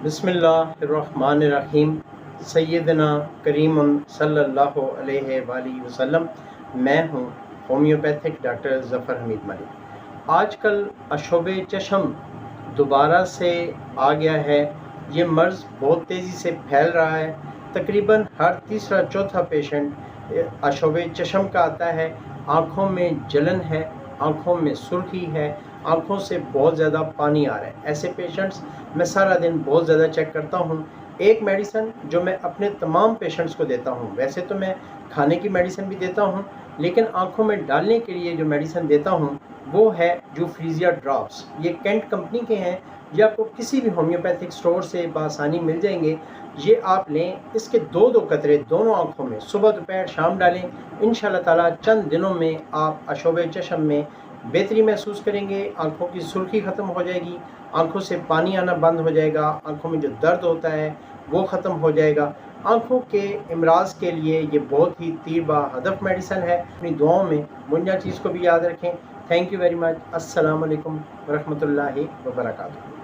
बिस्मिल्लाहिर्रहमानिर्रहीम। सैयदना करीम सल्लल्लाहु अलैहि वआलिहि वसल्लम। मैं हूँ होम्योपैथिक डॉक्टर ज़फ़र हमीद मलिक। आजकल अशोबे चशम दोबारा से आ गया है। ये मर्ज़ बहुत तेज़ी से फैल रहा है। तकरीबन हर तीसरा चौथा पेशेंट अशोबे चशम का आता है। आँखों में जलन है, आँखों में सुर्खी है, आँखों से बहुत ज़्यादा पानी आ रहा है। ऐसे पेशेंट्स मैं सारा दिन बहुत ज़्यादा चेक करता हूँ। एक मेडिसिन जो मैं अपने तमाम पेशेंट्स को देता हूँ, वैसे तो मैं खाने की मेडिसिन भी देता हूँ, लेकिन आँखों में डालने के लिए जो मेडिसिन देता हूँ वो है जूफ्रीजिया ड्रॉप्स। ये कैंट कंपनी के हैं, ये आपको किसी भी होम्योपैथिक स्टोर से बआसानी मिल जाएंगे। ये आप लें, इसके दो दो कतरे दोनों आँखों में सुबह दोपहर शाम डालें। इंशाल्लाह ताला चंद दिनों में आप अशोबे चशम में बेहतरी महसूस करेंगे। आँखों की सुर्खी ख़त्म हो जाएगी, आँखों से पानी आना बंद हो जाएगा, आँखों में जो दर्द होता है वो ख़त्म हो जाएगा। आँखों के इमराज के लिए ये बहुत ही तीरबा हदफ मेडिसिन है। अपनी दुआओं में मुंजा चीज़ को भी याद रखें। Thank you very much. अस्सलाम वालेकुम वरहमतुल्लाहि वबरकातुहू।